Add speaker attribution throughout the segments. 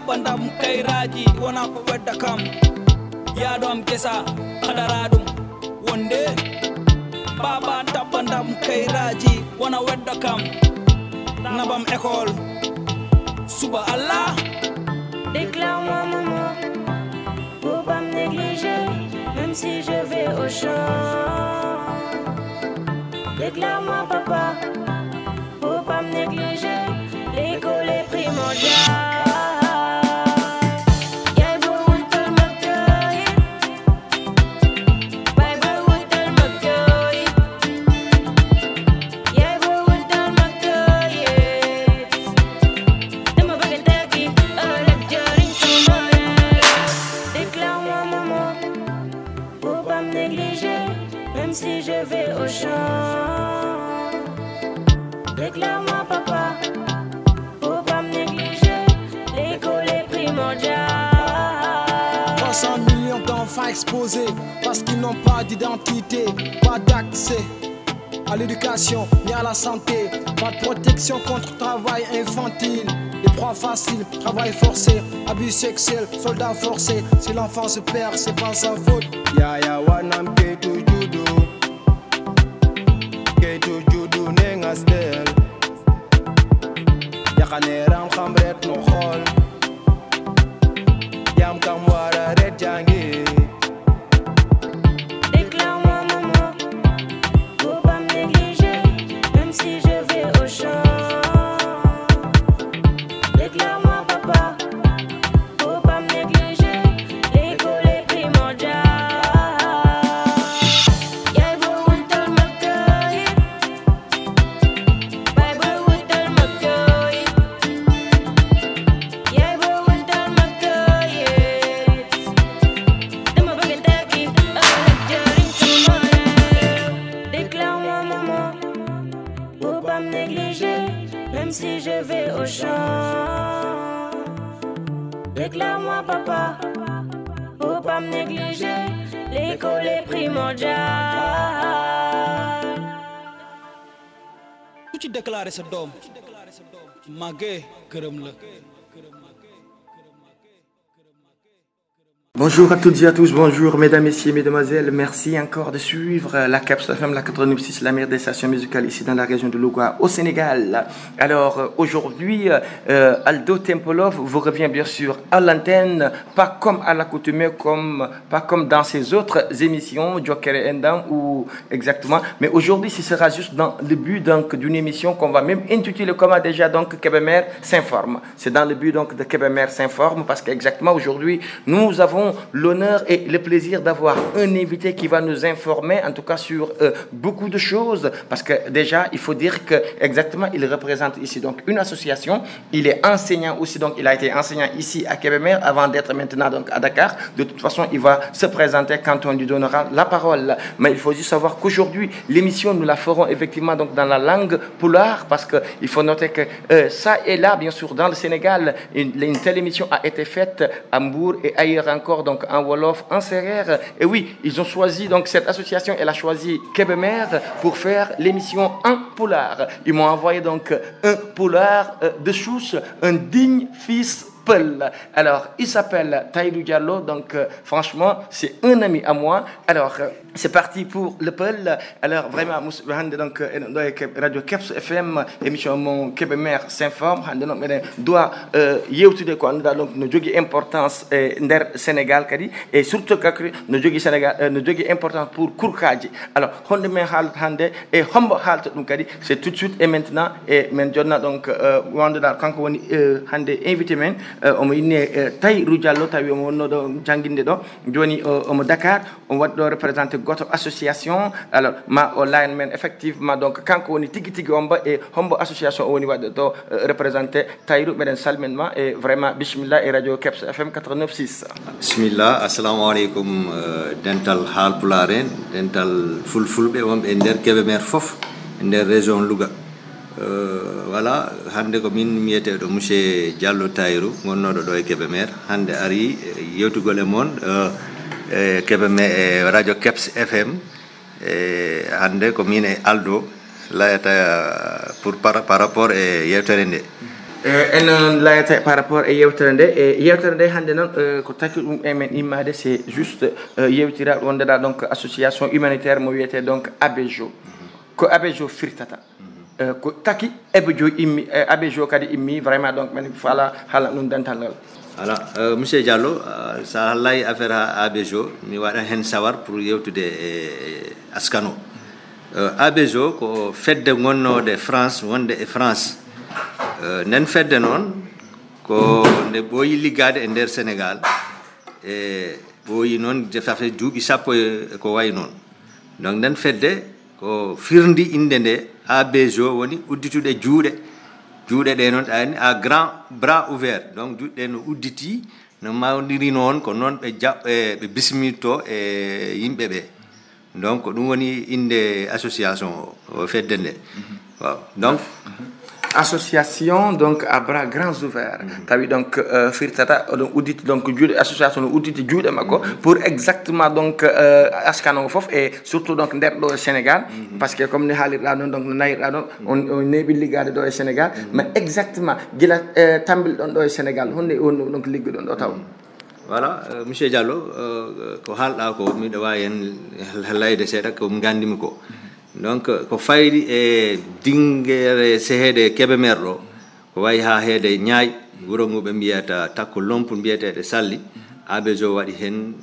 Speaker 1: Bandam kairaji wana ko wedda kam yaadom gesa khadaradum wonde baba tabandam kairaji wana wedda kam nabam école suba Allah
Speaker 2: déclare-moi maman faut pas me négliger même si je vais au champ déclare-moi papa faut pas me négliger l'école est primordiale. Même si je vais au champ, déclare-moi papa, faut pas me négliger, l'école est primordiale.
Speaker 3: 300 millions d'enfants exposés parce qu'ils n'ont pas d'identité, pas d'accès à l'éducation ni à la santé, pas de protection contre le travail infantile, des proies faciles, travail forcé, abus sexuels, soldats forcés. Si l'enfant se perd, c'est pas sa faute. Ya wanam ketu judo nenga stel. Ya kaneram khamret no khol. Yam kamwara red jangi.
Speaker 2: Déclare-moi maman, faut pas me négliger, même si je vais au champ. Déclare-moi papa, faut pas me négliger, l'école est primordiale. Même si je vais au champ, déclare-moi papa, faut pas me négliger, l'école est primordiale.
Speaker 1: Tu déclares ce dôme, magé gërëm la.
Speaker 4: Bonjour à toutes et à tous, bonjour mesdames, messieurs, mesdemoiselles, merci encore de suivre la CAPS FM, la 86, la meilleure des stations musicales ici dans la région de Louga, au Sénégal. Alors aujourd'hui, Aldo Tempolov vous revient bien sûr à l'antenne, pas comme à l'accoutumée, pas comme dans ses autres émissions, Joker et Endam, ou exactement, mais aujourd'hui ce sera juste dans le but d'une émission qu'on va même intituler comment déjà donc Kébémer s'informe. C'est dans le but donc de Kébémer s'informe parce qu'exactement aujourd'hui nous avons l'honneur et le plaisir d'avoir un invité qui va nous informer en tout cas sur beaucoup de choses parce que déjà il faut dire que exactement il représente ici donc une association, il est enseignant aussi, donc il a été enseignant ici à Kébémer avant d'être maintenant donc à Dakar. De toute façon il va se présenter quand on lui donnera la parole, mais il faut juste savoir qu'aujourd'hui l'émission nous la ferons effectivement donc dans la langue pulaar parce que il faut noter que ça et là bien sûr dans le Sénégal une telle émission a été faite à Mbour et ailleurs encore donc en Wolof, en Sérère. Et oui, ils ont choisi, donc cette association, elle a choisi Kébémer pour faire l'émission en pulaar. Ils m'ont envoyé donc un pulaar de Chouche, un digne fils Peul. Alors, il s'appelle Tahirou Diallo, donc franchement, c'est un ami à moi. Alors, c'est parti pour le Peul. Alors, vraiment, donc Radio Caps FM, émission mon Kébémer s'informe, donc doit yewtude ko anda donc no jogi importance nder Sénégal kadi et surtout que no jogi Sénégal no jogi importance pour Kourkaji. Alors, honde men haalt hande et hombo haalt dum kadi c'est tout de suite et maintenant et men jonna donc wonde dal kanko woni hande invité men omo inne Tahirou Diallo tawi omo wonno do janginde do joni omo Dakar on waddo représenter goto association. Alors ma o line men effectivement donc kanko woni tigi tigi omba et hombo association o woni waddo to représenter Tahirou meden salminma et vraiment bismillah et radio Caps FM 89.6.
Speaker 5: Bismillah, assalamu alaikum dental halpularen dental fulfulbe wonbe nder Kébémer fof nder région Louga voilà hande ko min miyeteɗo monsieur Diallo Tayrou gonnoɗo ɗo e Kébémer hande ari yewtugol e moon Kébémer radio Keps FM hande ko min e Aldo layata pour par rapport e yewtere nde
Speaker 4: en layata par rapport e yewtere nde hande noon ko taki ɗum emen immade c'est juste yewtiraɗo wondeɗa donc association humanitaire mo wiyete donc Abejo ko Abejo firtata ko taki Abejo immi Abejo kadi immi vraiment donc men fala hala ɗum dental ngal
Speaker 5: voilà monsieur Diallo sa lay affaire Abejo mi waɗa hen sawar pour yewtude askano Abejo ko fedde gonnode France wonde e France nden fedde noon ko nde ɓooyi liggade e nder Sénégal e ɓooyi noon safe duuɓi sappo ko way noon donc nden fedde ko firndi inde nde Abejo woni udditude juuɗe ɗe noon ani à grand bras ouvert donc juuɗe ɗe no udditi no mawdiri noon ko noon ɓe jaɓɓe ɓe bismirto e yimɓe ɓe donc ɗum woni inde association o fedde nde waaw donc
Speaker 4: association donc à bras grands ouverts tawi donc firtata oɗon udditi donc juuɗe association no udditi juuɗe makko pour exactement donc askano fof et surtout donc nder ɗo Sénégal parce que comme ni haalirɗa noon donc no nayirɗa ɗon on neeɓi liggade ɗo e Sénégal mais exactement gila tambil ɗon ɗo e Sénégal honde woni donc liggoɗon ɗo taw
Speaker 5: voilà monsieur Diallo ko haalɗa ko miɗo wawi hen layde seeɗa ko gandimi ko donc ko fayri e dingere seheede Kébémer ɗo ko wayi ha heede ñaay wuro ngo ɓe mbiyata takko lompu mbiyeteɗe salli Abejo waɗi hen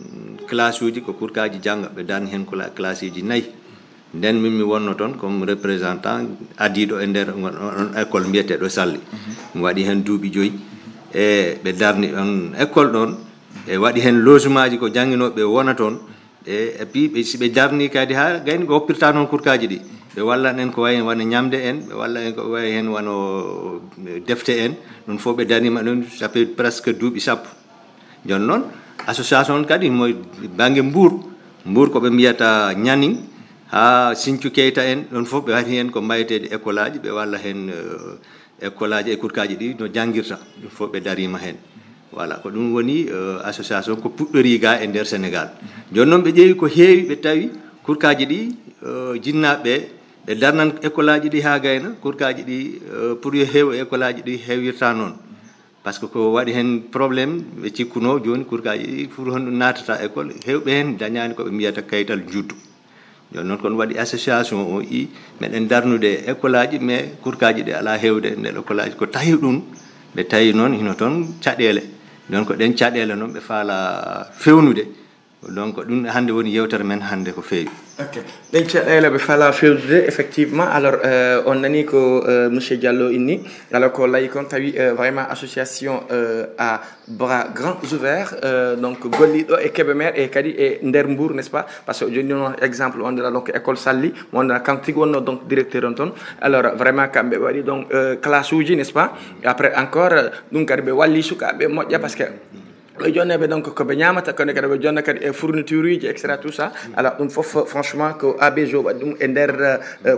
Speaker 5: classe uji ko kurkaji jangga ɓe darni hen ko classe uji 4 nden min mi wonno toon comme représentant adiɗo e nder on école mbiyeteɗo salli mi waɗi hen duuɓi 5 e ɓe darni on école ɗon e waɗi hen logement ji ko jangginoɓe wona toon et puis si ɓe darni kadi ha gayni ko hoppirta noon kurkaji ɗi ɓe wallan en ko wayi wona ñamde en ɓe walla en ko wayi hen wano defte en ɗum fof ɓe darnima ɗum ça fait presque duuɓi sappo joni noon association kadi mo banggue Mbour ko ɓe mbiyata ñaning ha Sinthiou Keita en ɗon fof ɓe waɗi hen ko mbayetede école aji ɓe walla hen école aji e kurkaji ɗi no janguirta ɗum fof ɓe darima hen voilà ko ɗum woni association ko puɗɗori ga e nder Sénégal joni noon ɓe ƴeewi ko heewi ɓe tawi kurkaji ɗi jinnaɓe ɓe darnan école aji ɗi ha gayna kurkaji ɗi pour yo heew école aji ɗi heewirta noon par ce que ko waɗi hen probléme ɓe cikkuno joni kurkaji ɗi pour hon ɗum natata école hewɓe hen dañani koɓe mbiyata kayital juddu joni noon kono waɗi association o i meɗen darnude école aji mais kurkaji ɗi ala hewde e nder école aji ko tawi ɗum ɓe tawi noon hino toon caɗele donc ɗen caɗele noon ɓe faala fewnude donc ɗum hande woni yewtere men hande ko feewi
Speaker 4: ok ɗen caɗele ɓe faala fewnude effectivement alors on nani ko monsieur Diallo inni alors ko layi kon tawi vraiment association à bras grands ouverts donc golliɗo e Kébémer e kadi e nder Mbour n'est-ce pas parce que joni noon exemple on dira donc école Salli mo wondira kanko tigi wonno donc directeur on toon alors vraiment kamɓe waɗi donc classe uji n'est-ce pas et après encore ɗum kadi ɓe walli sukaɓe moƴƴa parce que ɓe jonneɓe donc koɓe ñamata kono kadi ɓe jonna kadi e fourniture uji etc tout ça alors ɗum foof franchement ko Abejo waɗi ɗum e nder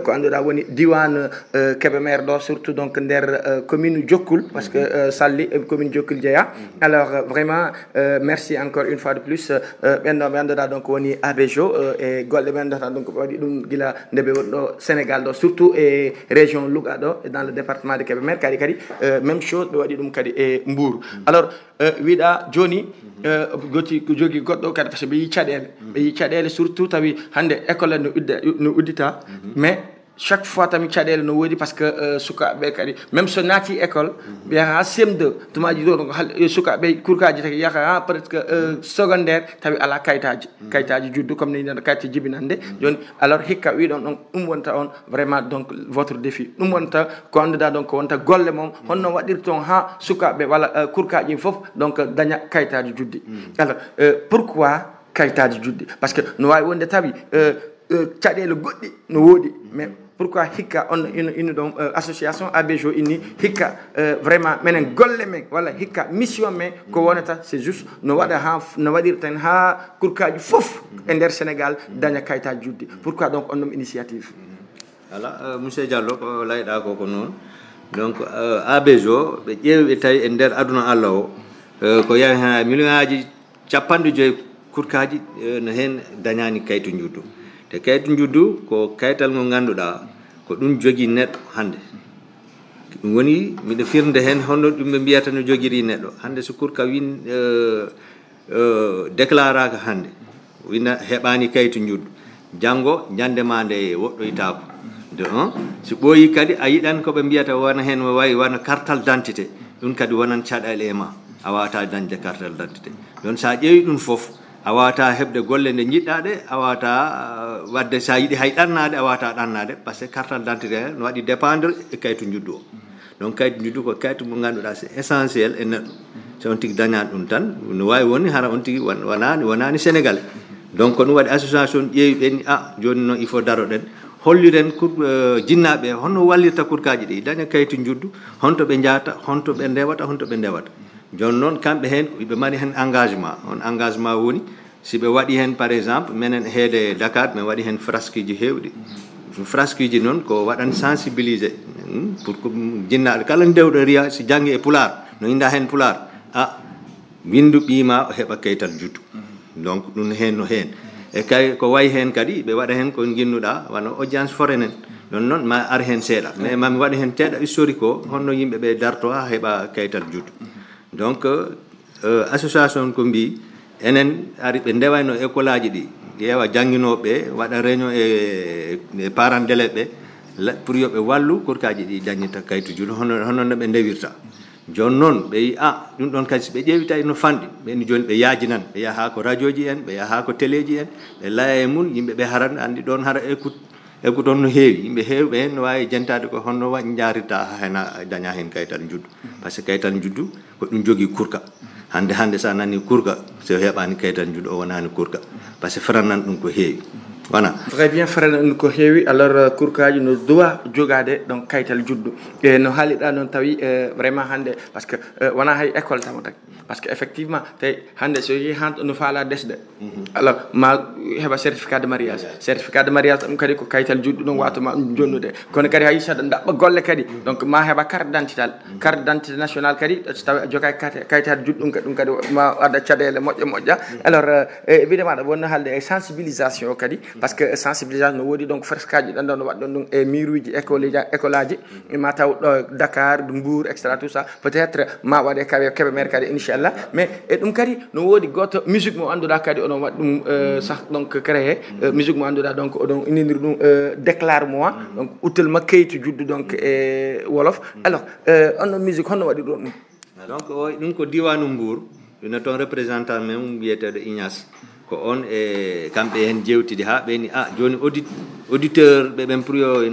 Speaker 4: ko annduɗa woni diwan Kébémer ɗo surtout donc nder commune Diokoul parce que Salli commune Diokoul jeeya alors vraiment merci encore une fois de plus ɓenɗo ɓe annduɗa donc woni Abejo e golle ɓe annduɗa donc ɓe waɗi ɗum gila nde ɓe woni ɗo Sénégal ɗo surtout e région Louga ɗo dans le département de Kébémer kadi même chose ɓe waɗi ɗum kadi e Mbour alors wiɗa joni goti jogi goɗɗo kadi par ce que ɓe yi caɗele surtout tawi hande école no uddita mais chaque fois tami caɗele no woodi par ce que sukaɓe kadi même so naati école ɓe yaha ha CM2 tumaji ɗo sukaɓe kurkaji taki yaha ha presque secondaire tawi ala kayitaji juddu comme ni nana kayita jibinande joni alors hikka wiɗon ɗon ɗum wonta on vraiment donc votre défi ɗum wonta ko annduɗa donc wonta golle moom honno waɗirton ha sukaɓe walla kurkaji fof donc daña kayitaji juddi alors pourquoi kayitaji juddi par ce que no wawi wonde tawi caɗele goɗɗi no woodi mais pourquoi hikka on ino ɗon association Abejo inni hikka vraiment menen golle men walla hikka mission men ko wonata c'est juste no waɗa ha no waɗirten ha kurkaji fof e nder Sénégal daña kayitaji juddi pourquoi donc on ɗum initiative
Speaker 5: voilà monsieur Diallo ko layɗa ko noon donc abejo ɓe ƴeewi ɓe tawi e nder aduna Allah o ko yawi hen million aji 50 kurkaji no hen dañani kaytu juddu te kaytu juddu ko kaytal ngo ganduɗa ko ɗum jogui neɗɗo hande ɗum woni miɗo firde hen honno ɗum ɓe mbiyata no joguiri neɗɗo hande so kurka win déclaraka hande wina heɓani kaytu juddu janggo ñandema nde woɗɗoytako de un so ɓooyi kadi a yiɗan koɓe mbiyata wona hen wayi wona cartal d'identité ɗum kadi wonan caɗele e ma a wawata dañde cartal d'identité ɗon sa ƴeewi ɗum foof a wawata heɓde golle nde jiɗɗa ɗe a wawata wadde sa yiiɗi hay ɗannade a wawata ɗannade par ce que cartal d'identité no waɗi dépendre e kaytu juddu o donc kaytu juddu ko kaytu mo ganduɗa c'est essentiel e neɗɗo so on tigui dañani ɗum tan no wawi woni hara on tigui wonani sénégalais donc ko ɗum waɗi association ƴeewi ɓenni joni noon il faut daroɗen holliren jinnaɓe honno wallirta kurkaji ɗi daña kaytu juddu honto ɓe jahata honto ɓe ndewata honto ɓe ndewata joni noon kamɓe hen ɓe mari hen engagement on engagement woni si ɓe waɗi hen par exemple minen heede Dakar min waɗi hen frasque ji hewɗi frasque ji noon ko waɗan sensibiliser pour que jinnaɗo kala ndewɗo riya si janggi e pular no inda hen pular windu ɓiima o heɓa kaytal juddu donc ɗum hen no hen e kay ko wayi hen kadi ɓe waɗa hen ko ginnuɗa wano audience forêt nen ɗon noon ma ar hen seeɗa mais mami waɗa hen teeɗa historique o honno yimɓe ɓe darto ha heɓa kaytal juddu donc association ko mbi enen ari ɓe ndewayno école aji ɗi ƴeewa jangguinoɓe waɗa réunion e parents d'élèves ɓe pour yoɓe wallu kurkaji ɗi dañita kaytu juddu hono no ɓe ndewirta joni noon ɓe yi ɗum ɗon kadi so ɓe ƴeewi tawi no fanɗi ɓeni joni ɓe yaajinan ɓe yaha ko radio ji en ɓe yaha ko télé ji en ɓe laya e mum yimɓe ɓe haran andi ɗon hara écoute on no heewi yimɓe heewɓe hen no wawi jentade ko honno waɗi jarirta hena daña hen kaytal juddu par ce que kaytal juddu ko ɗum jogui kurka hande sa nani kurka so heɓani kaytal juddu o wonani kurka par ce que franan ɗum ko heewi voilà
Speaker 4: très bien frère ko heewi alors kurkaji no dowa jogade donc kaytal juddu e no haaliɗa noon tawi vraiment hande par ce que wona hay école tamo tak par ce que effectivement tawi hande so yeehi han no faala desde alors ma heɓa certificat de mariage ɗum kadi ko kaytal juddu ɗum watuma jonnude kono kadi hay saɗa daɓɓa golle kadi donc ma heɓa carte d'identité national kadi so tawi a joga kaytal juddu ɗum kadi ma waɗa caɗele moƴƴa alors évidemment ɗo wonno haalde e sensibilisation kadi par ce que sensibilisation no woodi donc fresquaji ɗan ɗon no waɗɗon ɗum e miruji école aji ma taw ɗo Dakar Mbour etc tout ça peut être ma waɗe Kébémer kadi inchallah mais e ɗum kadi no woodi goto musique mo annduɗa kadi oɗon waɗ ɗum sah donc créé musique mo annduɗa donc oɗon inidiri ɗum déclare moi donc uttel ma kaytu juddu donc e wolof alors on musique honno waɗi ɗum
Speaker 5: donc ɗum ko diwanu Mbour ina toon représentant men wiyeteɗo Ignace ko on e kamɓe hen jewtidi ha ɓeni joni auditeur ɓeɓen pour yo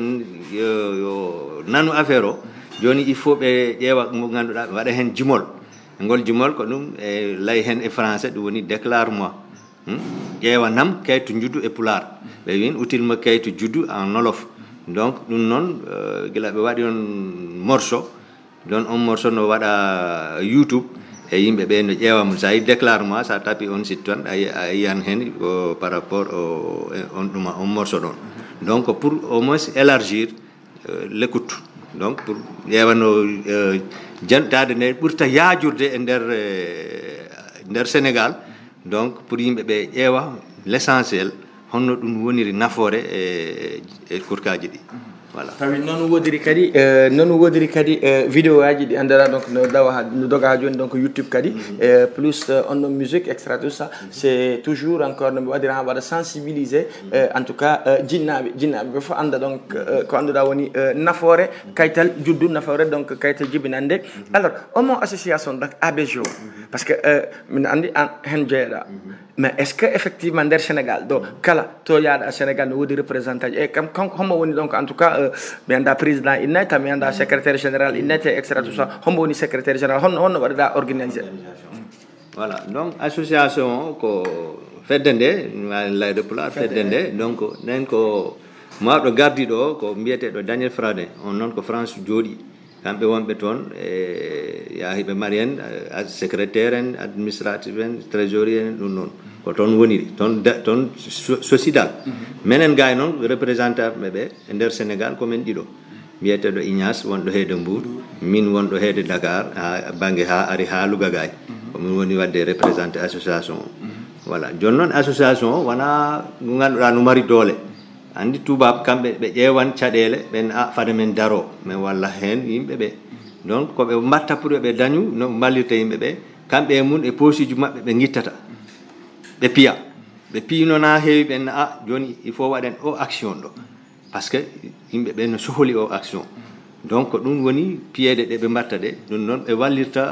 Speaker 5: nanu affaire o joni il faut ɓe ƴeewa mo ganduɗa ɓe waɗa hen jumol ngol jumol ko ɗum e lay hen e français ɗum woni déclare moi ƴeewa nam kaytu juddu e pular ɓe win utilma kaytu juddu en olof donc ɗum noon gila ɓe waɗi on morceau don on morceau no waɗa YouTube e yimɓe ɓe no ƴeewamo sa yi déclarement sa tapi on site toon a yiyan hen par rapport on ɗuma on morceau ɗon donc pour au moins élargir l'écoute donc pour ƴeewano jantade nde ɓurta yaajurde e nder Sénégal donc pour yimɓe ɓe ƴeewa l'essentiel honno ɗum woniri nafoore e kurkaji ɗi voilà
Speaker 4: tawi non wodiri kadi vidéo aji ɗi andara donc no doga ha joni donc YouTube kadi plus on musique extra tout ça c'est toujours encore no waɗira ha waɗa sensibiliser en tout cas jinnaɓe ɓe fof anda donc ko anduɗa woni nafoore kaytal juddu nafoore donc kaytal jibinande alors omo association donc ABGO parce que min andi an hen jeeyaɗa mais est ce que effectivement nder Sénégal do kala to yaaɗa Sénégal no woodi représentant e kam homo woni donc en tout cas mi anda président innata mi anda secrétaire général innete etc tout ça homo woni secrétaire général honno waɗaɗa organisé
Speaker 5: voilà donc association ko fedde nde layde pulaar fedde nde donc nen ko mawɗo gardiɗo o ko mbiyeteɗo Daniel Fradin on noon ko France jooɗi kamɓe wonɓe toon e yahiɓe mari hen secrétaire en administratif en trésorier en ɗum noon ko toon woniri toon sosidal menen gay noon représentant ɓe e nder sénégal komin ɗiɗo mbiyeteɗo Ignace wonɗo heede Mbour min wonɗo heede Dakar ha banggue ha ari ha Louga gay komin woni wadde représenté association o voilà joni noon association o wona no ganduɗa no mari doole andi tubab kamɓe ɓe ƴeewan caɗele ɓen fade men daro min walla hen yimɓeɓe donc koɓe mbatta pour ɓe dañu no ballirta yimɓeɓe kamɓe e mun e poosiji maɓɓe ɓe guittata ɓe piya ɓe piinona heewi ɓen joni il faut waɗen o action ɗo par ce que yimɓeɓe no sohli o action donc ɗum woni piyeede ɗe ɓe mbatta ɗe ɗum noon ɓe wallirta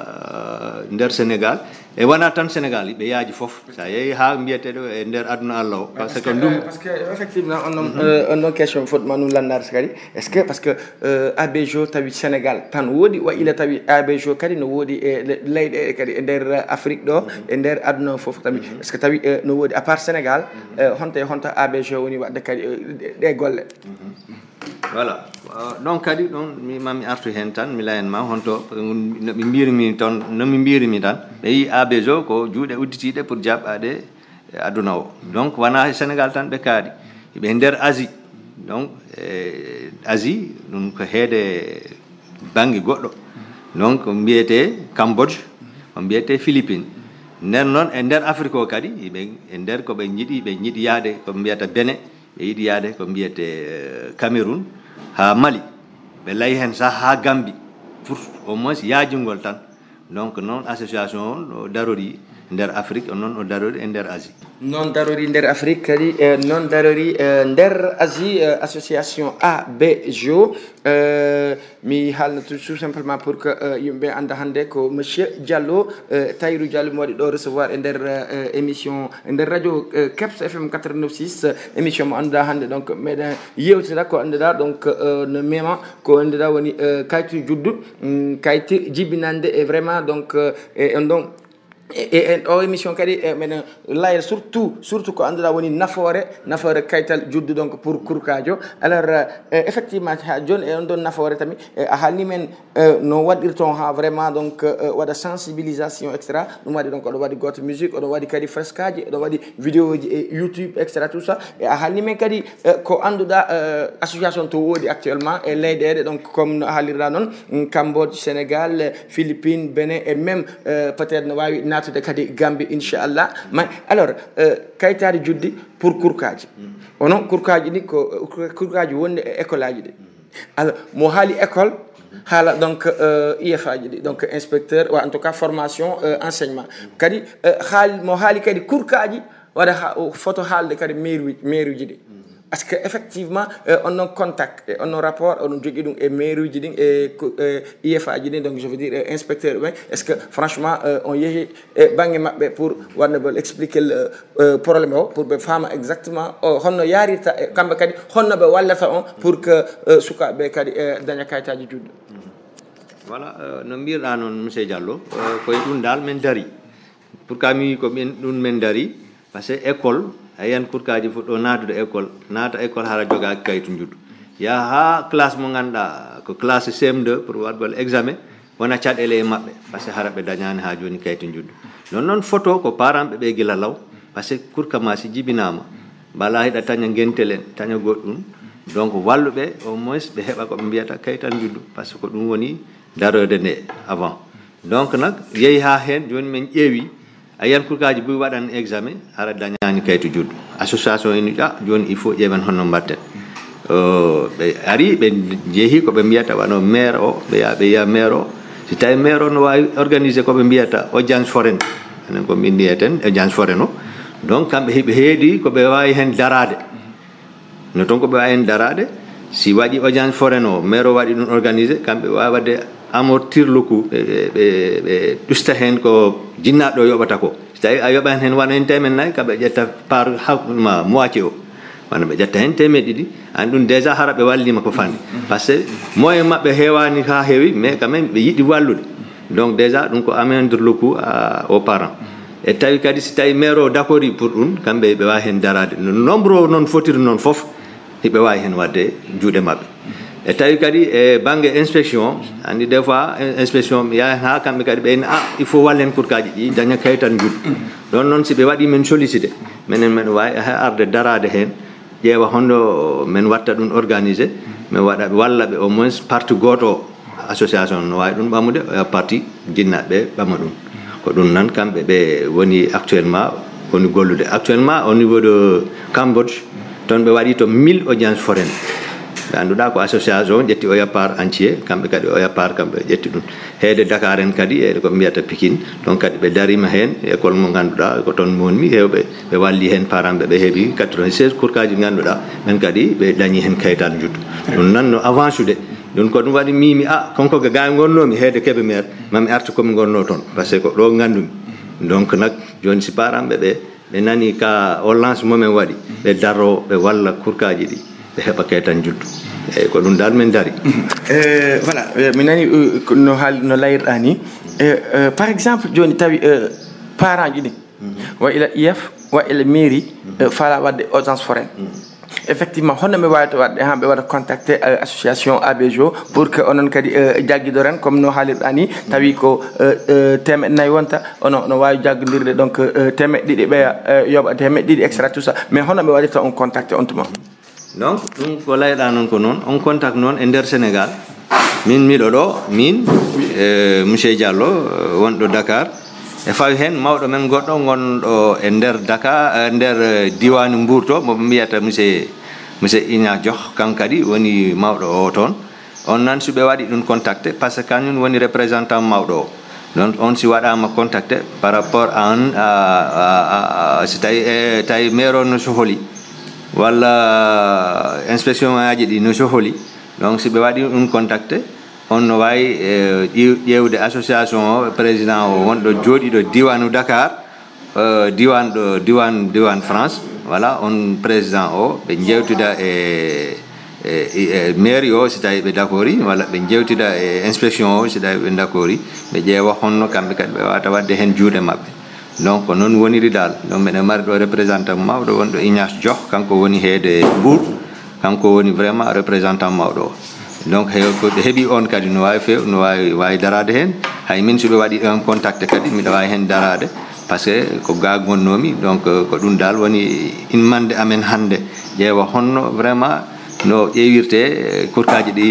Speaker 5: nder sénégal e wona tan sénégal ɓe yaaji foof sa yeehi ha mbiyeteɗo e nder aduna allah o par ce que ɗum
Speaker 4: parce que effectivement on noon question fotma ɗum landade kadi est ce que parce que ABJO tawi sénégal tan woodi wa ila tawi ABJO kadi no woodi e leyɗe kadi e nder afrique ɗo e nder aduna foof tawi est ce que tawi no woodi à part sénégal honto e honto ABJO woni wadde kadi ɗe golle
Speaker 5: voilà donc kadi ɗon mami artu hen tan mi layanma honto noɓe mbirimi toon nomi mbirimi tan ɓe yi ABJO ko juuɗe udditiɗe pour jaɓɓade aduna o donc wona e sénégal tan ɓe kaaɗi ɓe nder Asie donc Asie ɗum ko heede banggue goɗɗo donc mbiyete Cambodge o mbiyete Philippines nden noon e nder Afrique o kadi ɓe e nder koɓe jiiɗi yaade ko mbiyata Bénin ɓe yiɗi yaade ko mbiyete Cameroun ha Mali ɓe layi hen sa ha Gambie pour au moins yaajingol tan donc noon association o no darori nder Afrique noon o darori e nder Asie
Speaker 4: non darori nder Afrique kadi non darori nder Asie association ABJO mi haalna tout simplement pour que yimɓe anda hannde ko monsieur Diallo Tayrou Diallo mo waɗi ɗo recevoir e nder émission e nder radio Keps FM 89.6 émission mo annduɗa hannde donc meɗen yewtida ko annduɗa donc no mema ko annduɗa woni kaytu juddu kayti jibinande et vraiment donc on ɗon e o émission kadi meɗen layra surtout ko annduɗa woni nafoore kaytal juddu donc pour kurkajo alors effectivement ha joni e on ɗon nafoore tami a haalni men no waɗirton ha vraiment donc waɗa sensibilisation extra ɗum waɗi donc oɗo waɗi goto musique oɗo waɗi kadi fresquaji oɗo waɗi vidéo ji e YouTube extra tout ça e a haalni men kadi ko annduɗa association to woodi actuellement e leyɗeɗe donc comme no haalirɗa noon Cambodge Sénégal Philippines Bénin et même peut être no wawi natude kadi Gambie inchallah mais alors kayitade juddi pour kurkaji onon kurkaji ni ko kurkaji wonde e école aji ɗi alors mo haali école haala donc IF aji ɗi donc inspecteur ou en tout cas formation enseignement kadi mo haali kadi kurkaji waɗa photo haalde kadi maire uji ɗi parce que effectivement on a contact et on a rapport on jogui ɗum e maire uji ɗin e IFA ji ɗin donc je veux dire inspecteur ɓen est ce que franchement on yeehi e banggue mabɓe pour wadde bol expliquer le probléme o pour ɓe faama exactement honno yarirta e kamɓe kadi honno ɓe wallata on pour que sukaɓe kadi daña kayitaji juddu
Speaker 5: voilà no mbirɗa noon monsieur Diallo koye ɗum dal min daari pour que mi ko ɗum min daari par ce que école ayan kurkaji fuɗɗo natude école naata école hara joga kaytu juddu ya ha classe mo ganduɗa ko classe CM2 pour waɗgol examen wona caɗele e mabɓe par ce que hara ɓe dañani ha joni kaytu juddu non photo ko parent ɓe gila law par ce que kurka ma si jibinama bala hiɗa taña gentel en taña goɗɗum donc walluɓe au moins ɓe heɓa koɓe mbiyata kaytan juddu par ce que ko ɗum woni darode nde avant donc nak yeehi ha hen joni min ƴeewi ayan kurkaji buy waɗan examen hara dañani kaytu juddu association eni joni il faut ƴeewen honno mbatten ɓe ari ɓe jeehi koɓe mbiyata wano maire o ɓe yiya maire o si tawi maire o no wawi organisé koɓe mbiyata audience foraine enen ko min ndiyeten audience foraine o donc kamɓe heɓe heedi koɓe wawi hen darade no toon koɓe wawi hen darade si waɗi audience foraine o maire o waɗi ɗum organisé kamɓe wawi wadde amortir le coup ɓe ɗusta hen ko jinnaɗo o yoɓata ko so tawi a yoɓan hen wana hen temen nayyi kamɓe ƴetta par ma moitié o wana ɓe ƴetta hen temen ɗiɗi an ɗum déjà hara ɓe wallima ko fanni par ce que moyen mabɓe hewani ha heewi mais quand même ɓe yiɗi wallude donc déjà ɗum ko amendre le coup aux parents e tawi kadi si tawi maire o d' accord pour ɗum kamɓe ɓe wawi hen darade no nombre o noon fotiri noon foof hiɓe wawi hen wadde juuɗe mabɓe e tawi kadi e bange inspection andi des fois inspection ya ha kamɓe kadi ɓen il faut wallen kurkaji ɗi daña kayitan juɗɗo ɗon noon si ɓe waɗi men sollicité minen meɗa wawi arde darade hen ƴeewa hondo men watta ɗum organisé min waɗa walla ɓe au moins partie goto association no wawi ɗum ɓamude partie jinnaɓe ɓama ɗum ko ɗum nan kamɓe ɓe woni actuellement woni gollude actuellement au niveau de Cambodge toon ɓe waɗi to 1000 audience foraine ɓe annduɗa ko association ƴetti o yappar entier kamɓe kadi o yappar kamɓe ƴetti ɗum heede Dakar en kadi e ko mbiyata Pikine ɗon kadi ɓe darima hen école mo ngannduɗa ko toon monmi hewɓe ɓe walli hen paramɓe ɓe heeɓi 96 kurkaji ngannduɗa ɓen kadi ɓe dañi hen kayital juddu ɗum nan no avance ude ɗum ko ɗum waɗi mimi konko ko ga gonnomi heede Kébé maire mami arta komi gonno toon par ce que ko ɗo gandumi donc nak joni si paramɓe ɓe nani ka o lance momin waɗi ɓe darro ɓe walla kurkaji ɗi ɓe heɓa kayitan juddu eyyi ko ɗum dal min dari
Speaker 4: voilà mi nani no haali no layirɗa ni par exemple joni tawi parent ji ɗi wa ila IF wa ila mairie fala wadde audience foraine effectivement honno mi wawi to wadde ha ɓe waɗa contacté association ABJO pour que onon kadi jagguido ren comme no haalirɗa ni tawi ko 400 wonta ono no wawi jaggodirde donc 200 ɓeya yoɓa 200 extra tout ça mais honno ɓe waɗirta on contacté on tuma
Speaker 5: donc ɗum ko layɗa noon ko noon on contact noon e nder Sénégal min miɗo ɗo min monsieur Diallo wonɗo Dakar e fawi hen mawɗo men goɗɗo gonɗo e nder Dakar nder diwanu Mbour to mo mbiyata monsieur Ignace Diokh kan kadi woni mawɗo o toon on nan suɓe waɗi ɗum contacté par ce que kañum woni représentant mawɗo o donc on si waɗama contacté par rapport à si tawi maire o no sohli walla inspection aji ɗi no sohli donc si ɓe waɗi ɗum contacté on no wawi ƴewde association o président o wonɗo jooɗiɗo diwanu Dakar diwan France voilà on président o ɓe jewtida e mairie o si tawi ɓe d'accord walla ɓe jewtida e inspection o si tawi ɓe d'accord ɓe ƴeewa honno kamɓe kadi ɓe wawata wadde hen juuɗe mabɓe donc noon woniri dal donc mbiɗen mari ɗo représentant mawɗo wonɗo Ignace Diokh kanko woni heede Mbour kanko woni vraiment représentant mawɗo o donc ko heeɓi on kadi no wawi few no wawi darade hen hay min soɓe waɗi un contacté kadi miɗa wawi hen darade par ce que ko ga gonnomi donc ko ɗum dal woni immande amen hande ƴeewa honno vraiment no ƴeewirte kurkaji ɗi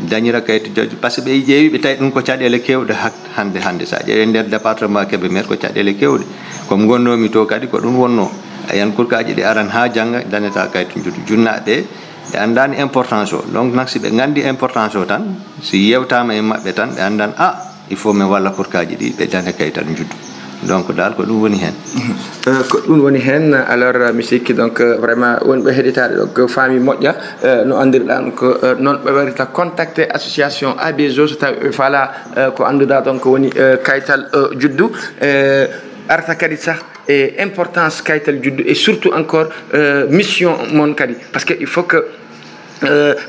Speaker 5: dañira kayit jojjo par ce que ɓe ƴeewi ɓe tawi ɗum ko caɗele kewɗe hande sa ƴeewi nder département Kébémer ko caɗele kewɗe comme gonnomi to kadi ko ɗum wonno ayan kurkaji ɗi aran ha jangga dañata kayit juddu junnaɓe ɓe andani importance o donc nak si ɓe gandi importance o tan si yewtama e mabɓe tan ɓe andan il faut min walla kurkaji ɗi ɓe daña kayitan juddu donc dal ko ɗum woni hen
Speaker 4: ko ɗum woni hen alors mi sikki donc vraiment wonɓe heɗitade donc faami moƴƴa no andirɗan ko noon ɓe waɗirta contacté association ABJO so tawi ɓe faala ko anduɗa donc woni kayital juddu arta kadi sah e importance kayital juddu et surtout encore mission mon kadi par ce que il faut que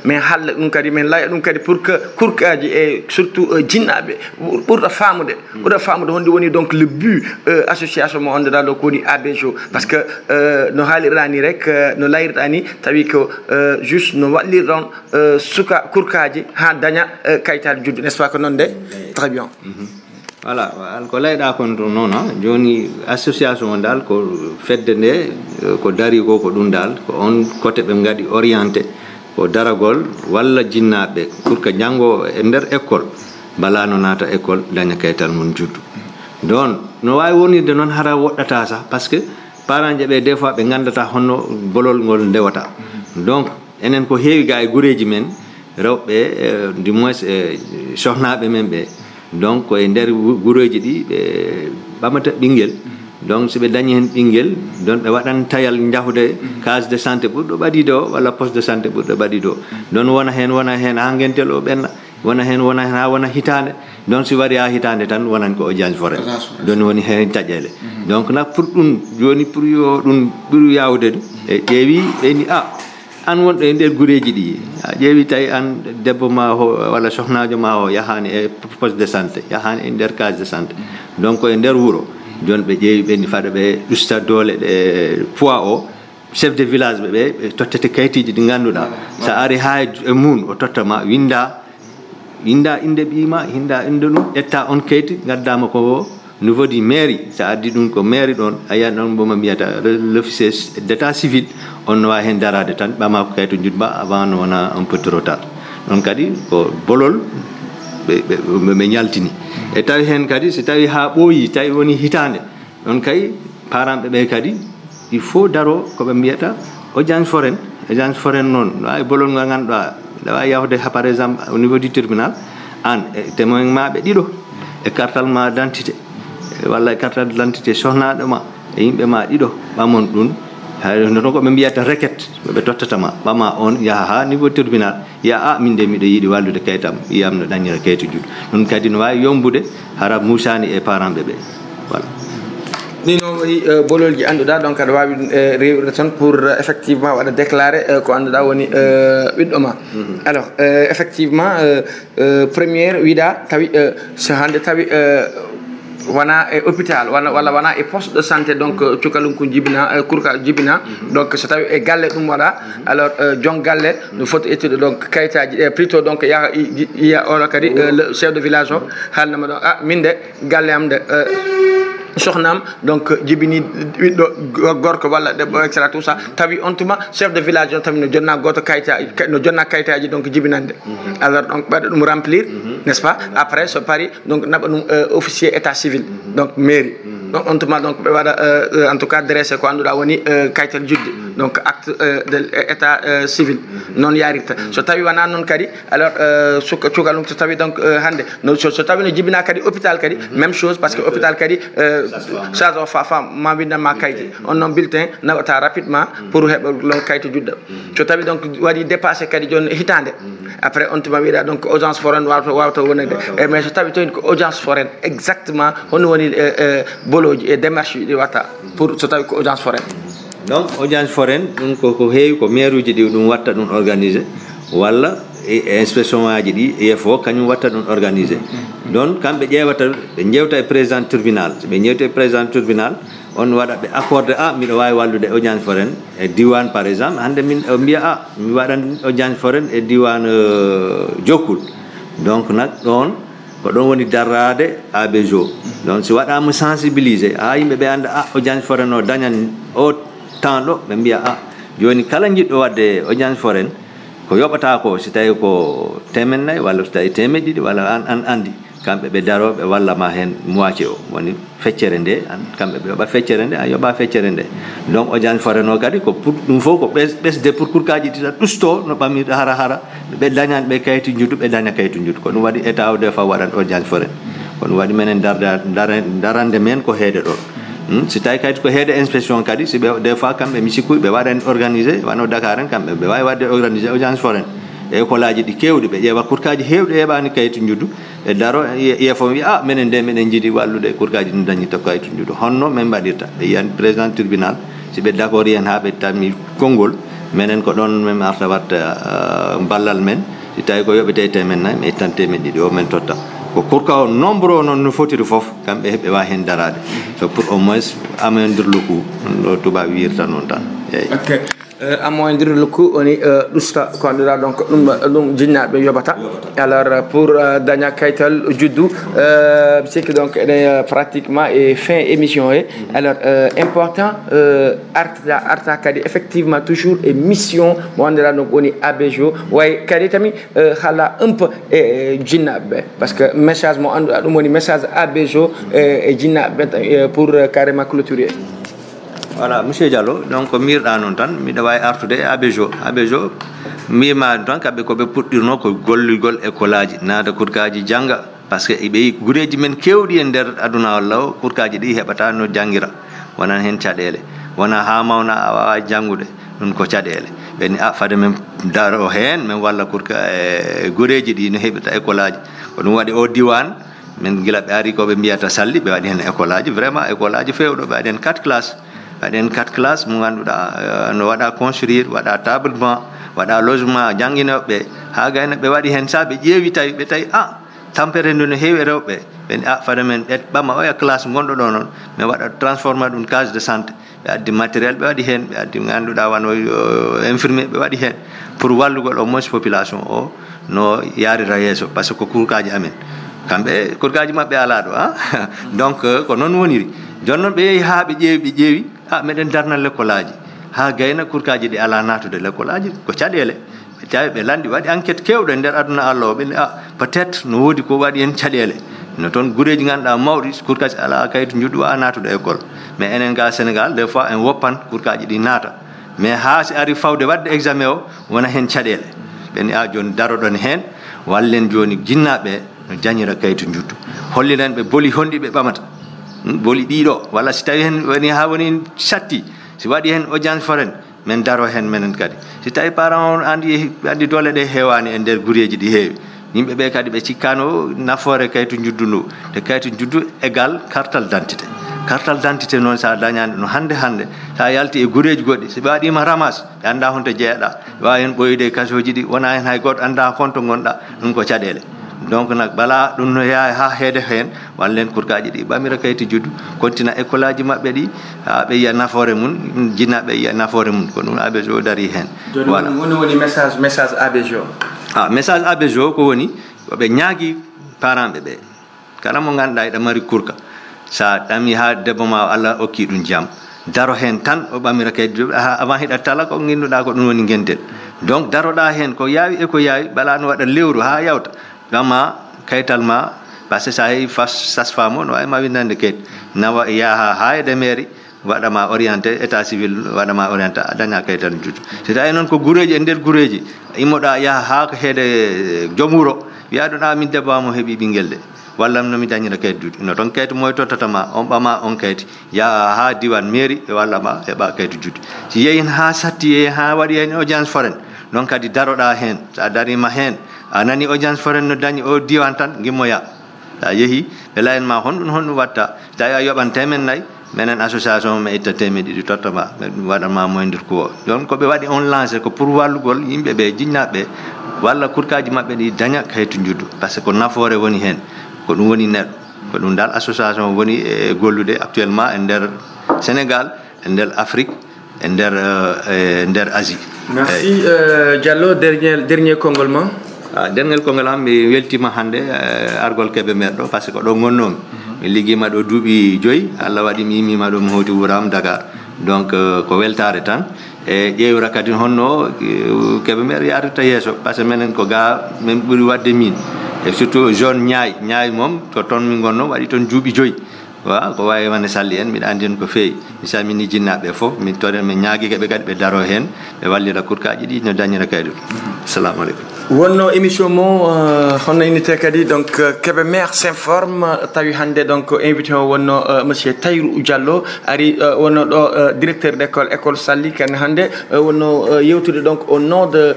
Speaker 4: min haalla ɗum kadi min laya ɗum kadi pour que kurkaji e surtout jinnaɓe ɓurɗa famude honde woni donc le but association mo ondeɗa ɗo ko woni ABJO par ce que no haalirɗa ni rek no layirɗa ni tawi ko juste no wallirɗon suka kurkaji ha daña kayital juddu n'est ce pas ko noon de très bien
Speaker 5: voilà ko layɗa kon to noon joni association dal ko fedde nde ko dari ko ɗum dal ko on côté ɓe gaɗi orienté ko daragol walla jinnaɓe pour que janggo e nder école bala no naata école daña kayital mum juddu don no wawi wonirde noon hara woɗɗata sa par ce que parents je ɓe des fois ɓe gandata honno bolol ngol ndewata donc enen ko heewi ga e gureji men rewɓe du moins sohnaɓe men ɓe donc koye nder gureji ɗi ɓe ɓamata ɓinguel donc si ɓe dañi hen ɓinguel don ɓe waɗan tayal jahude case de santé ɓurɗo ɓaɗiɗo walla poste de santé ɓurɗo ɓaɗiɗo don wona hen ha guentel o ɓenna wona hen ha wona hitande donc si wari ha hitande tan wonan ko audience foraine don woni hen taƴele donc nak pour ɗum joni pour yo ɗum ɓuuri yawde ɗum e ƴeewi ɓeni an wonɗo e nder gureji ɗi a ƴeewi tawi an debbo ma o walla sohnajo ma o yahani e poste de santé yahani e nder case de santé donc e nder wuuro joni ɓe ƴeewi ɓeni faɗa ɓe usta doole ɗe poids o chef de village ɓe tottete kayitiji ɗi ngannduɗaa so ari haa e mum o tottama winda inde ɓiima hinda inde ɗum ƴetta on kayti ngaddama ko niveau du mairie so addi ɗum ko mairie ɗon a yiyan ɗon boma mbiyata l'officier d' état civil on no wawi hen darade tan ɓama ko kayito jutma avant no wona un peu trop tard ɗon kadi ko bolol ɓe ñaltini e tawi hen kadi so tawi ha ɓooyi tawi woni hitande ɗon kay paranɓe ɓe kadi il faut daro koɓe mbiyata audience foraine noon no wawi bolol ngal ganduɗa ɗa wawi yawde par exemple au niveau du tribunal an e témoin maɓe ɗiɗo e cartal ma d' identité walla e cartal d' identité sohnaɗo ma e yimɓe ma ɗiɗo ɓamon ɗum hayno koɓe mbiyata requête ɓe tottatama ɓama on yaha ha niveau tribunal yiya min de miɗo yiiɗi wallude kayitam yiyam no dañira kayito juɗɗo ɗum kadi no wawi yombude hara musani e parent ɓe voilà
Speaker 4: nino bololji annduɗa donc aɗa wawi rewirde toon pour effectivement waɗa déclaré ko annduɗa woni ɓiɗɗo ma alors effectivement premiére wiɗa tawi so hande tawi wona e hôpital walla wona e poste de santé donc cukalum ko jibina kurka jibina donc so tawi e galle ɗum waɗa alors jon galle no foti ettude donc kayitaji ɗe plutôt donc yiya oɗo kadi le chef de village o haalnama ɗo min de galle am de sohnam donc jibini ɓiɗɗo gorko walla debbo etc tout ça tawi on tuma chef de village on tawi no jonna goto kayitaji donc jibinande alors donc ɓaɗa ɗum remplir n'est ce pas après so paari donc naɓa ɗum officier état civil donc mairie donc on tuma donc ɓe waɗa en tout cas dressé ko annduɗa woni kayital judde donc acte de état civil noon yarirta so tawi wona noon kadi alors cukalum so tawi donc hande so tawi no jibina kadi hôpital kadi même chose par ce que hôpital kadi charge o fam ma windanma kayti on noon bulletin naɓata rapidement pour heɓa lon kayito judɗa so tawi donc waɗi dépassé kadi joni hitande après on tuma wiɗa donc audience foraine wawata wonede mais so tawi toon ko audience foraine exactement hono woni boloji e démarche ɗi watta pour so tawi ko audience foraine
Speaker 5: donc audience foraine ɗum koko heewi ko maire uji ɗi ɗum watta ɗum organisé walla inspection ngaji ɗi IFO kañum watta ɗum organisé donc kamɓe ƴeewata ɓe jewta e président tribunal so ɓe jewti e président tribunal on waɗa ɓe accordé miɗo wawi wallude audience foraine e diwan par exemple hande min mbiya mi waɗan audience foraine e diwan Jokkul donc nak ɗon ko ɗon woni darrade ABJO donc si waɗama sensibilisé ha yimɓe ɓe anda audience foraine o dañan o temps ɗo ɓe mbiya joni kala jiɗɗo wadde audience foraine ko yoɓata ko si tawi ko 400 walla so tawi 100 walla an andi kamɓe ɓe daroɓe wallama hen moitié o woni feccere nde kamɓe ɓe yoɓa feccere nde a yoɓa feccere nde donc audience foraine o kadi ko pour ɗum fof ko ɓesde pour kurkaji ɗi ɗusto no ɓammiɗo hara ɓe dañani ɓe kayti juddu ɓe daña kayti juddu ko ɗum waɗi état o des fois waɗan audience foraine ko ɗum waɗi menen darande men ko heede ɗon si tawi kadi ko heede inspection kadi si ɓe des fois kamɓe mi sikkuy ɓe waɗani organisé wano Dakar en kamɓe ɓe wawi wadde organisé audience foraine e école aji ɗi kewɗi ɓe ƴeewa kurkaji hewɗi heɓani kayitu juddu e daro IFO wi minen nde miɗen jiiɗi wallude kurkaji ɗum dañita kayitu juddu honno min mbaɗirta ɓe yiyani président tribunal si ɓe d' accord yen ha ɓe tammi konngol minen ko ɗon min arta watta ballal men si tawi ko yoɓete 400 mi ittan 200 o min totta ko kurka o nombre o noon no fotiri foof kamɓe heɓe wawi hen darade so pour au moins amoindre coup ɗo tubaɓe wirta noon tan eyyi
Speaker 4: amoindre le coup woni ɗusta ko annduɗa donc ɗum jinnaɓe yoɓata alors pour daña kaytal juddu sikki donc eɗen pratiquement e fin émission he alors important arta kadi effectivement toujours e mission mo annduɗa donc woni ABJO way kadi tami haala un peu e jinnaɓe ɓe par ce que message mo annduɗa ɗum woni message ABJO e jinnaɓe ɓe pour carrément clôturer.
Speaker 5: Voilà, monsieur Diallo, donc mirɗa noon tan miɗa wawi artude e ABJO mbima tan kamɓe koɓe puɗɗirno ko gollugol école aji naada kurkaji jangga par ce que ɓe yi guureji men kewɗi e nder aduna walla o kurkaji ɗi heɓata no jangguira wonan hen caɗele wona ha mawna a wawa janggude ɗum ko caɗele ɓeni fade men daro hen min walla kurka e guureji ɗi no heɓata école aji ko ɗum waɗi o diwan min guila ɓe ari koɓe mbiyata salli ɓe waɗi hen école aji vraiment école aji fewɗo ɓe waɗi hen 4 classes waɗen 4 classes mo ganduɗa no waɗa construire waɗa tablement waɗa logement jangguinoɓe ha gayna ɓe waɗi hen sa ɓe ƴeewi tawi ɓe tawi tampere ndu no heewi e rewɓe ɓen fada men ɓe ɓama oya classe gonɗo ɗo noon mi waɗa transformé ɗum case de santé ɓe addi matériel ɓe waɗi heen ɓe addi ngannduɗaa wano infirmier ɓe waɗi heen pour wallugol au moins population o no yaarira yeeso par ce que ko kurkaji amen kamɓe kurkaji maɓɓe alaa ɗo donc ko noon woniri jooni noon ɓe yehi haa ɓe ƴeewi meɗen darnal l'école aji haa gayna kurkaji ɗi alaa naatude l'école aji ko caɗeele ɓe tawi ɓe lanndi waɗi enquête keewɗo e ndeer aduna Allah o ɓe peut être no woodi ko waɗi heen caɗeele no toon gureeji ngannduɗaa mawɗi kurkaji alaa kayitu juɗɗu wawa naatude école mais enen ga Sénégal des fois en woppan kurkaji ɗi naata mais haa si ari fawde waɗde examen o wona heen caɗeele ɓen jooni daroɗon heen wallen jooni jinnaaɓe no jañira kayitu juddu holliren ɓe boli honɗi ɓe ɓamata boli ɗiɗo walla si tawi hen woni ha woni satti si waɗi hen audience foraine men daro hen menen kadi si tawi parent on andi dole ɗe heewani e nder gureji ɗi heewi yimɓe ɓe kadi ɓe cikkano nafoore kayitu juddu ndu te kayitu juddu égal cartal d'identité cartal d'identité noon sa dañani no hande sa yalti e gureji goɗɗi so ɓe waɗima ramas ɓe anda honto jeeyaɗa wawi hen ɓoyde e kasoji ɗi wona hen hay goto anda honto gonɗa ɗum ko caɗele donc nak bala ɗum no yaha ha heede hen wallen kurkaji ɗi ɓamira kayti juddu continue école aji maɓɓe ɗi ha ɓe yiya nafoore mum jinnaɓe yiya nafoore mum ko ɗum ABGO dari hen
Speaker 4: voilà woni message ABGO
Speaker 5: message ABGO ko woni ɓe ñaagui parent ɓe kala mo ganduɗa eɗa mari kurka sa ɗami ha debbo ma Allah okki ɗum jaam daro hen tan o ɓamira kayti juddu avant hiɗa tala ko guinnuɗa ko ɗum woni guentel donc daroɗa hen ko yaawi e ko yaawi bala no waɗa lewru ha yawta gama kaytal ma par ce que sa yeehi sage-femme o no wawi ma windande kayit nawa yaha ha e mairie waɗama orienté état civil waɗama orienté a daña kayital juddu so tawi noon ko guureji e nder guureji immoɗa yaha ha ko heede joom wuuro wiya ɗum min debbo am o heeɓi ɓinguel de walla nomi dañira kayit juddu no toon kayit moy tottatama on ɓama on kayit yaha ha diwan mairie ɓe wallama heɓa kayit juddu si yeehin ha satti yeehi ha waɗi hen audience foraine noon kadi daroɗa hen sa darima hen a nani audience foraine no dañi o diwan tan gimmoya sa yeehi ɓe layen ma honɗum watta tawi a yoɓan temen nayyi menen association mi itta temeɗe ɗiɗi tottama waɗanma moydir ko o donc koɓe waɗi on lancé ko pour wallugol yimɓeɓe jinnaɓe walla kurkaji mabɓe ɗi daña kayitu juddu par ce que nafoore woni hen ko ɗum woni neɗɗo ko ɗum dal association woni e gollude actuellement e nder Sénégal e nder Afrique e nder Asie.
Speaker 4: Merci Diallo, dernier konngol ma.
Speaker 5: Dernier konngol am mi weltima hande argol Kébémer ɗo par ce que ɗo gonnomi mi ligguima ɗo duuɓi 5 Allah waɗi mi yimima ɗo mi hawti wuuram Dakar donc ko weltare tan e ƴeewra kadi honno Kébémer yarata yeeso par ce que menen ko ga min ɓuuri wadde min e surtout zone Niay moom to toon min gonno waɗi toon duuɓi 5 wa ko wawi wonde salli en mbiɗa andi hen ko feewi mi salmini jinnaɓe fof min toɗen min ñaaguiɓe kadi ɓe daro hen ɓe wallira kurkaji ɗi no dañira kayɗum assalamu aleykum
Speaker 4: wonno émission mo honno innete kadi donc Kébémer s'informe tawi hande donc invité o wonno monsieur Tayrou Diallo ari wonno ɗo directeur d'école Salli ken hande wonno yewtude donc au nom de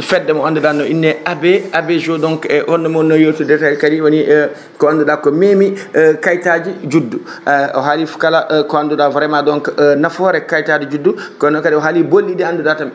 Speaker 4: fedde mo anduɗa no inne ABGO donc e honno mo no yewtude kadi woni ko anduɗa ko memi kayitaji juddu o haali kala ko anduɗa vraiment donc nafoore kayitaji juddu kono kadi o haali bolli ɗi anduɗa tan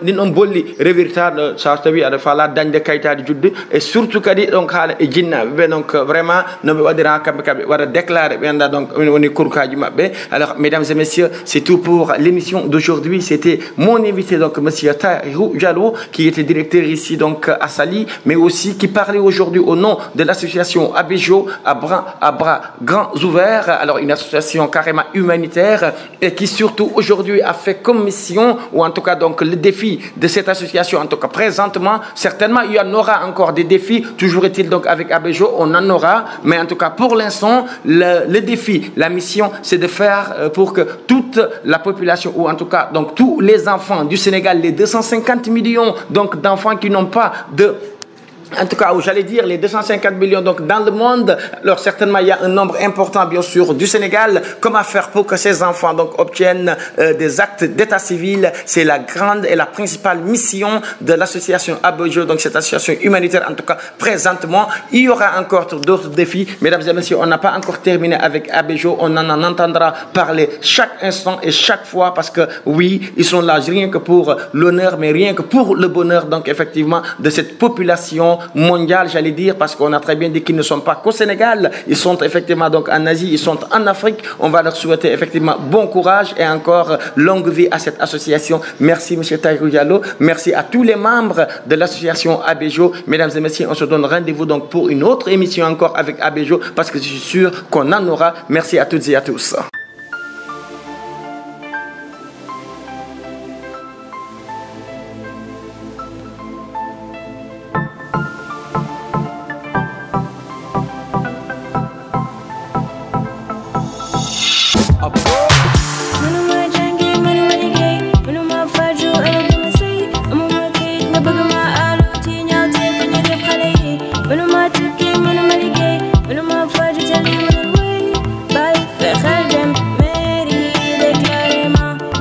Speaker 4: ɗin ɗon bolli révirtade sa tawi aɗa faala dañde kayitaji juddu et surtout kadi donc haala e jinnaɓe ɓe donc vraiment noɓe waɗira kamɓe waɗa déclaré ɓe anda donc woni kurkaji mabɓe. Alors mesdames et messieurs, c'est tout pour l'émission d'aujourd'hui. C'était mon invité donc monsieur Tayrou Diallo qui était directeur ici donc à Saly, mais aussi qui parlait aujourd'hui au nom de l'association ABGO à bras grands ouverts. Alors une association carrément humanitaire et qui surtout aujourd'hui a fait comme mission, ou en tout cas donc le défi de cette association en tout cas présentement, certainement il y en aura encore des défis, toujours est-il donc avec ABGO on en aura, mais en tout cas pour l'instant le défi, la mission c'est de faire pour que toute la population, ou en tout cas donc tous les enfants du Sénégal, les 250 millions donc d'enfants qui n'ont pas de... En tout cas, j'allais dire les 250 millions donc dans le monde. Alors certainement il y a un nombre important bien sûr du Sénégal. Comment faire pour que ces enfants donc obtiennent des actes d'état civil? C'est la grande et la principale mission de l'association ABGO, donc cette association humanitaire en tout cas présentement. Il y aura encore d'autres défis. Mesdames et messieurs, on n'a pas encore terminé avec ABGO. On en entendra parler chaque instant et chaque fois parce que oui, ils sont là rien que pour l'honneur, mais rien que pour le bonheur donc effectivement de cette population l'association mondiale, j'allais dire, parce qu'on a très bien dit qu'ils ne sont pas qu'au Sénégal, ils sont effectivement donc en Asie, ils sont en Afrique. On va leur souhaiter effectivement bon courage et encore longue vie à cette association. Merci M. Tahirou Diallo, merci à tous les membres de l'association Abéjo. Mesdames et messieurs, on se donne rendez-vous donc pour une autre émission encore avec Abéjo, parce que je suis sûr qu'on en aura. Merci à toutes et à tous.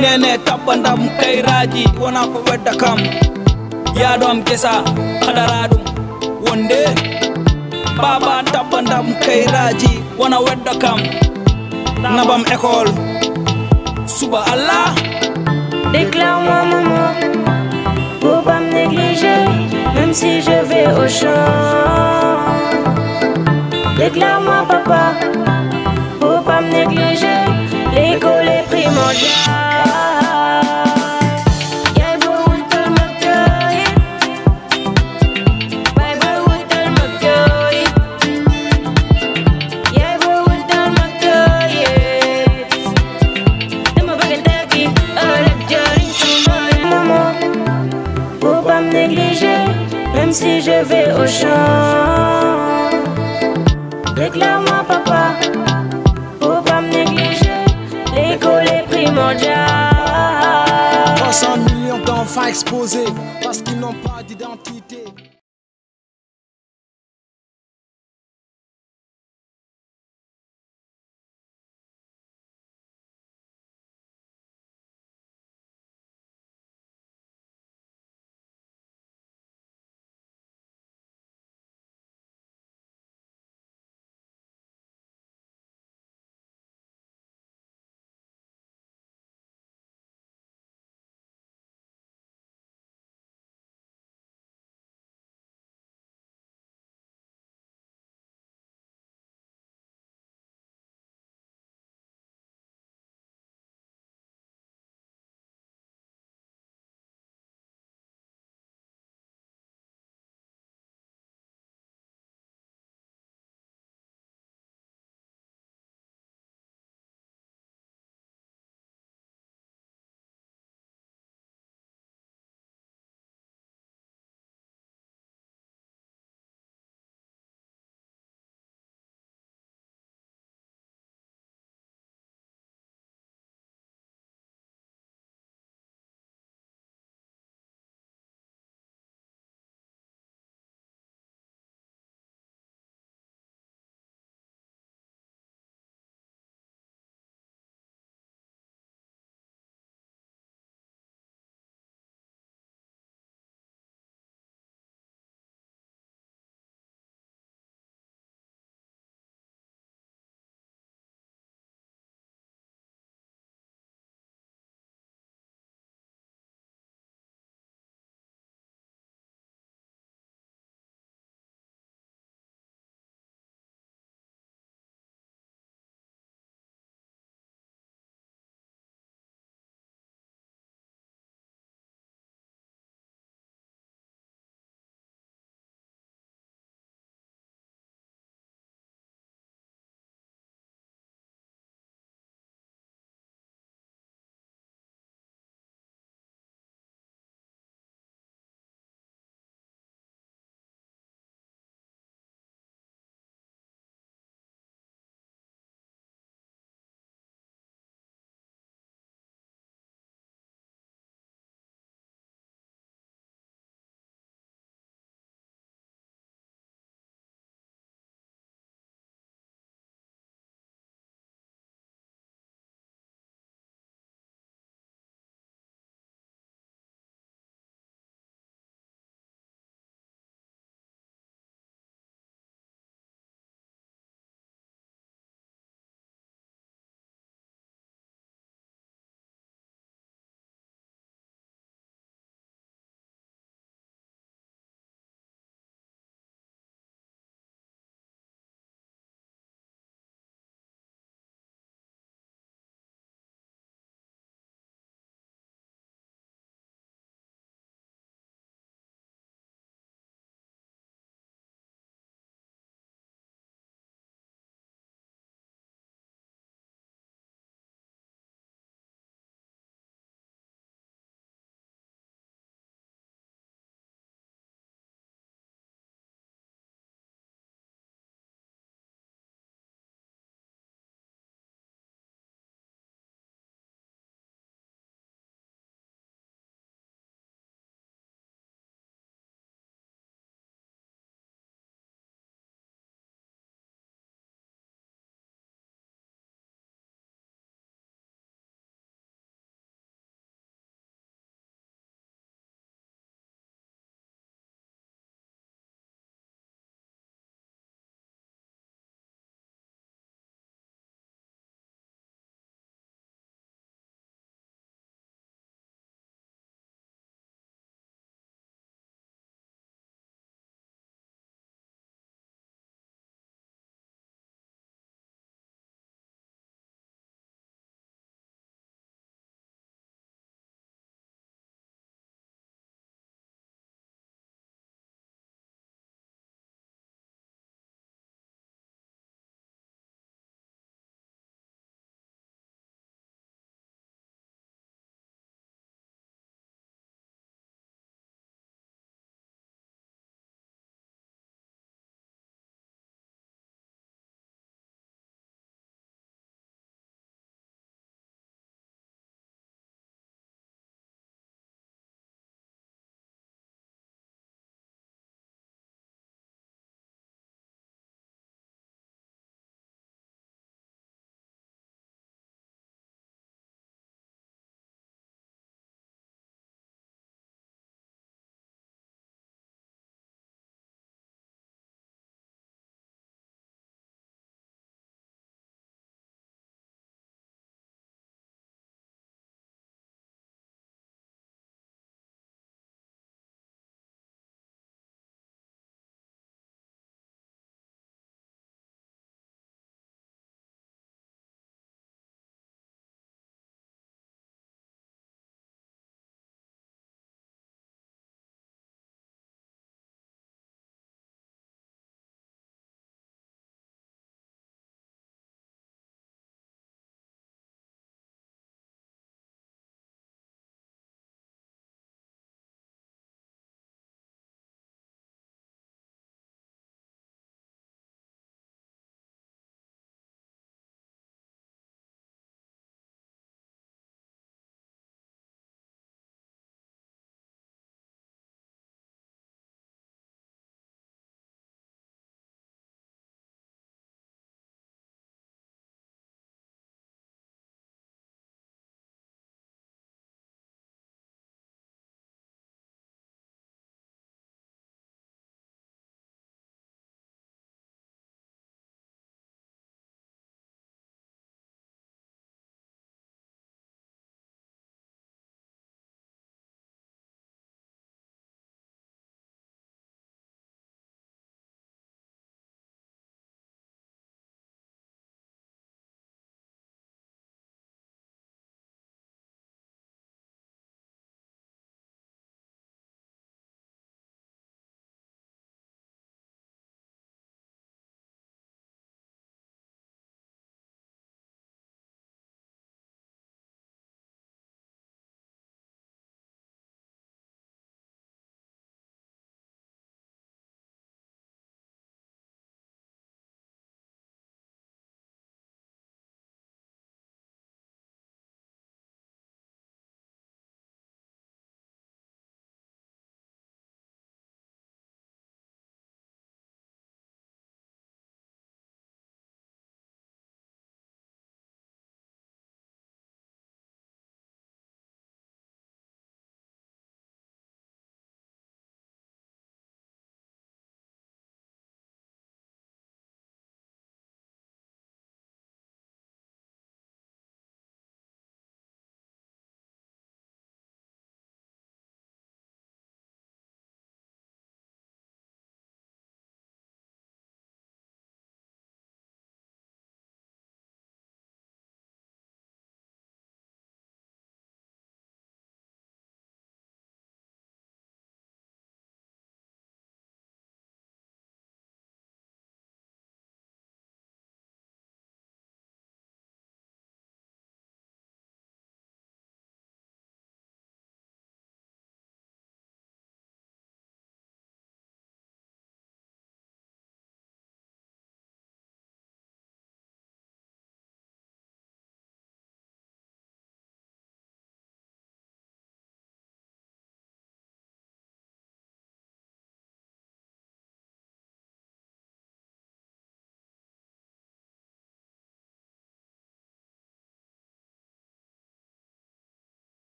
Speaker 1: nene tabbandam kayraji wona ko wedda kam yaado am gesa hadara dum wonde baba tabbandam kayraji wona wedda kam nabam école suba Allah.
Speaker 2: Déclare-moi maman, faut pas me négliger, même si je vais au champ. Déclare-moi papa, faut pas me négliger, l'école est primordiale. Même si je vais au champ, déclare-moi papa, faut pas me négliger, l'école est primordiale.
Speaker 3: 300 millions d'enfants exposés parce qu'ils n'ont pas d'identité.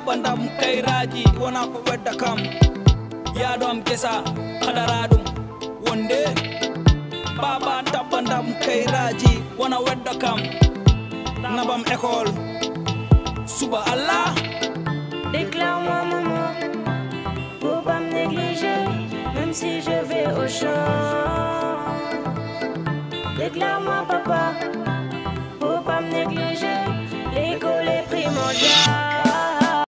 Speaker 1: Bandam kairaji wana ko wedda kam yadom kesa khadaradum wonde baba tabandam kairaji wana wedda kam nabam école suba Allah
Speaker 2: Déclare-moi maman pour pas me négliger même si je vais au champ. Déclare-moi papa